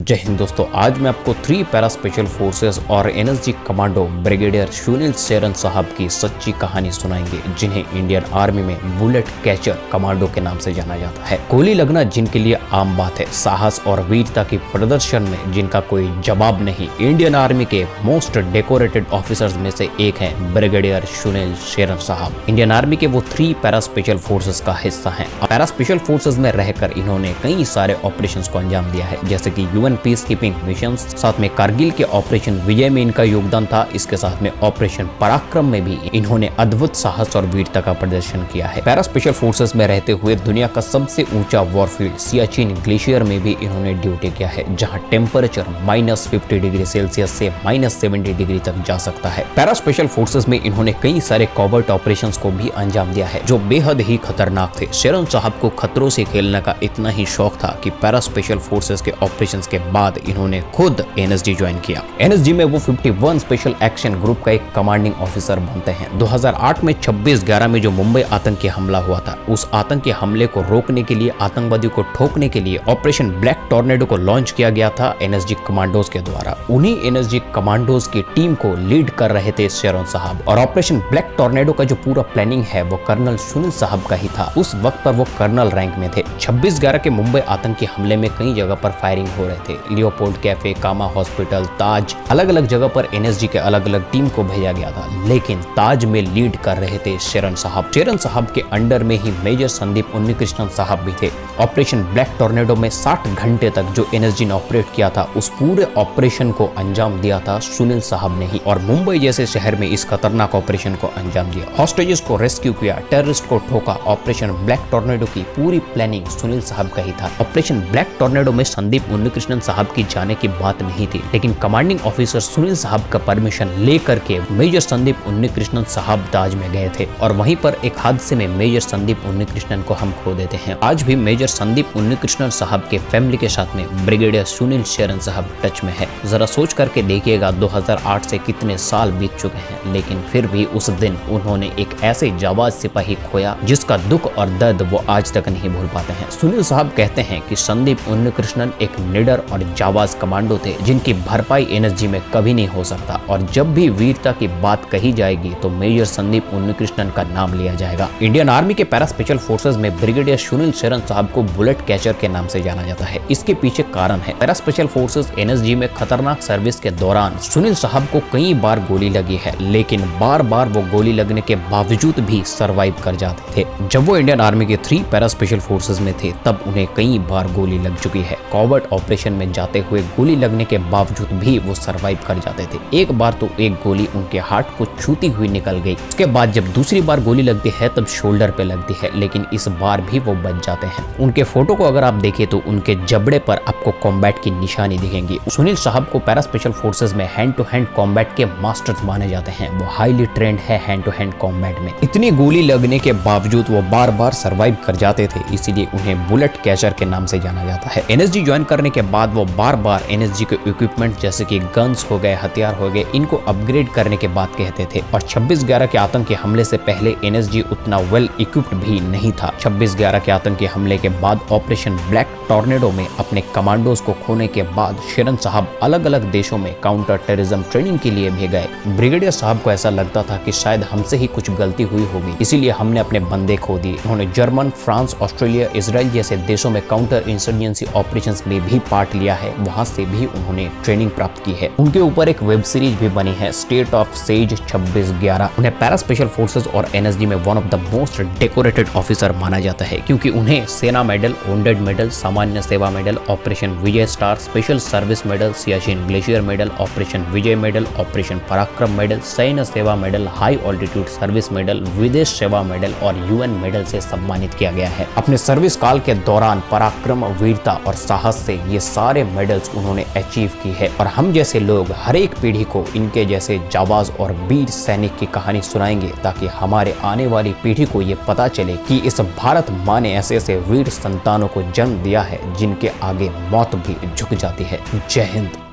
जय हिंद दोस्तों, आज मैं आपको 3 पैरा स्पेशल फोर्सेस और NSG commando brigadier Sunil Sheoran साहब की सच्ची कहानी सुनाएंगे, जिन्हें इंडियन आर्मी में बुलेट कैचर कमांडो के नाम से जाना जाता है। गोली लगना जिनके लिए आम बात है, साहस और वीरता की प्रदर्शन में जिनका कोई जवाब नहीं। इंडियन आर्मी के मोस्ट डेकोरेटेड ऑफिसर्स में से एक हैं ब्रिगेडियर सुनील शेरन साहब। इंडियन आर्मी के वो 3 पैरा स्पेशल फोर्सेस का हिस्सा हैं। पैरा स्पेशल फोर्सेस में रहकर इन्होंने कई सारे ऑपरेशंस को अंजाम दिया है, जैसे कि यूएन पीस कीपिंग मिशंस, साथ में कारगिल के ऑपरेशन विजय में इनका योगदान था। इसके साथ में ऑपरेशन पराक्रम में भी इन्होंने अद्भुत साहस और वीरता का प्रदर्शन किया है। पैरा स्पेशल फोर्सेस में रहते हुए दुनिया का सबसे ऊंचा वॉरफील्ड सियाचिन ग्लेशियर में भी इन्होंने ड्यूटी किया है, जहां टेम्परेचर -50 डिग्री सेल्सियस से -70 डिग्री तक जा सकता है। पैरा स्पेशल फोर्सेस में इन्होंने कई सारे कॉवर्ट ऑपरेशंस को भी अंजाम दिया है, जो बेहद ही खतरनाक थे। शेरन साहब को खतरों से खेलने का इतना ही शौक था कि पैरा स्पेशल फोर्सेस के ऑपरेशंस के बाद इन्होंने खुद एनएसजी ज्वाइन किया। एनएसजी में वो 51 स्पेशल एक्शन ग्रुप का एक कमांडिंग ऑफिसर बनते हैं। 2008 में 26/11 में जो मुंबई आतंकी हमला हुआ था, उस आतंकी हमले को रोकने के लिए, आतंकवादियों को ठोकने के लिए ऑपरेशन ब्लैक टॉर्नेडो को लॉन्च किया गया था एनएसजी कमांडोज के द्वारा। उन्हीं एनएसजी कमांडोज की टीम को लीड कर रहे थे शेरन साहब, और ऑपरेशन ब्लैक टॉर्नेडो का जो पूरा प्लानिंग है वो कर्नल सुनील साहब का ही था। उस वक्त पर वो कर्नल रैंक में थे। 26/11 के मुंबई आतंकी हमले में कई जगह पर फायरिंग हो रहे थे। लियोपोल्ड कैफे, कामा हॉस्पिटल, ताज, अलग अलग जगह पर एनएसजी के अलग अलग टीम को भेजा गया था, लेकिन ताज में लीड कर रहे थे शेरन साहब। शेरन साहब के अंडर में ही मेजर संदीप उन्नीकृष्णन साहब भी थे। ऑपरेशन ब्लैक टॉर्नेडो में 60 घंटे तक जो एनएसजी ने ऑपरेट किया था, उस पूरे ऑपरेशन को अंजाम दिया था सुनील साहब ने ही, और मुंबई जैसे शहर में इस खतरनाक ऑपरेशन को अंजाम दिया। हॉस्टेजेस को रेस्क्यू किया, टेररिस्ट को ठोका। ऑपरेशन ब्लैक टॉर्नेडो की पूरी प्लानिंग सुनील साहब का ही था। ऑपरेशन ब्लैक टॉर्नेडो में संदीप उन्नीकृष्णन साहब की जाने की बात नहीं थी, लेकिन कमांडिंग ऑफिसर सुनील साहब का परमिशन लेकर के मेजर संदीप उन्नीकृष्णन साहब ताज में गए थे, और वहीं पर एक हादसे में मेजर संदीप उन्नीकृष्णन को हम खो देते हैं। आज भी मेजर संदीप उन्नीकृष्णन साहब के फैमिली के साथ में ब्रिगेडियर सुनील शेरन साहब टच में है। जरा सोच करके देखिएगा, 2008 से कितने साल बीत चुके हैं, लेकिन फिर भी उस दिन उन्होंने एक ऐसे जाबाज सिपाही खोया जिसका दुख और दर्द वो आज तक नहीं भूल पाते हैं। सुनील साहब कहते हैं कि संदीप उन्नीकृष्णन एक निडर और जाबाज कमांडो थे, जिनकी भरपाई एनएसजी में कभी नहीं हो सकता, और जब भी वीरता की बात कही जाएगी तो मेजर संदीप उन्नीकृष्णन का नाम लिया जाएगा। इंडियन आर्मी के पैरा स्पेशल फोर्सेस में ब्रिगेडियर सुनील शेरन साहब को बुलेट कैचर के नाम से जाना जाता है। इसके पीछे कारण है, पैरा स्पेशल फोर्सेस एनएसजी में खतरनाक सर्विस के दौरान सुनील साहब को कई बार गोली लगी है, लेकिन बार बार वो गोली लगने के बावजूद भी सर्वाइव कर जाते थे। जब वो इंडियन आर्मी के 3 पैरा स्पेशल फोर्सेस में थे, तब उन्हें कई बार गोली लग चुकी है। कॉवर्ट ऑपरेशन में जाते हुए गोली लगने के बावजूद भी वो सर्वाइव कर जाते थे। एक बार तो एक गोली उनके हार्ट को छूती हुई निकल गई। उसके बाद जब दूसरी बार गोली लगती है तब शोल्डर पे लगती है, लेकिन इस बार भी वो बच जाते हैं। उनके फोटो को अगर आप देखें तो उनके जबड़े पर आपको कॉम्बैट की निशानी दिखेंगी। सुनील साहब को पैरा स्पेशल फोर्सेस में हैंड टू हैंड कॉम्बैट के मास्टर्स माने जाते हैं। वो हाईली ट्रेंड है हैंड टू हैंड कॉम्बैट में। इतनी गोली लगने के बावजूद वो बार बार सर्वाइव कर जाते थे, इसीलिए उन्हें बुलेट कैचर के नाम से जाना जाता है। एनएसजी ज्वाइन करने के बाद वो बार बार एनएसजी के इक्विपमेंट जैसे कि गन्स हो गए, हथियार हो गए, इनको अपग्रेड करने के बात कहते थे। और 26/11 के आतंकी हमले से पहले एनएसजी उतना वेल इक्विप्ड भी नहीं था। 26/11 के आतंकी हमले के बाद ऑपरेशन ब्लैक टॉर्नेडो में अपने कमांडोज को खोने के बाद शेरन साहब अलग अलग देशों में काउंटर टेररिज्म ट्रेनिंग के लिए भी गए। ब्रिगेडियर साहब को ऐसा लगता था कि शायद हमसे ही कुछ गलती हुई होगी, इसीलिए हमने अपने बंदे खो दिए। उन्होंने जर्मन, फ्रांस, ऑस्ट्रेलिया, इजराइल जैसे देशों में काउंटर इंसर्जेंसी ऑपरेशंस में भी पार्ट लिया है। वहां से भी उन्होंने ट्रेनिंग प्राप्त की है। उनके ऊपर एक वेब सीरीज भी बनी है, स्टेट ऑफ सेज 26/11। उन्हें पैरा स्पेशल फोर्सेस और एनएसजी में one of the most decorated officer माना जाता है, क्योंकि उन्हें सेना मेडल, वुंडेड मेडल, सामान्य सेवा medal, operation Vijay star, special service medal, Siachen glacier medal, operation Vijay medal, operation Parakram medal, सैन्य सेवा medal, high altitude service medal, विदेश सेवा मेडल और यूएन मेडल से सम्मानित किया गया है। अपने सर्विस काल के दौरान पराक्रम, वीरता और साहस से ये सारे मेडल्स उन्होंने अचीव की है, और हम जैसे लोग हर एक पीढ़ी को इनके जैसे जाबाज और वीर सैनिक की कहानी सुनाएंगे, ताकि हमारे आने वाली पीढ़ी को ये पता चले कि इस भारत माँ ने ऐसे ऐसे वीर संतानों को जन्म दिया है, जिनके आगे मौत भी झुक जाती है। जय हिंद।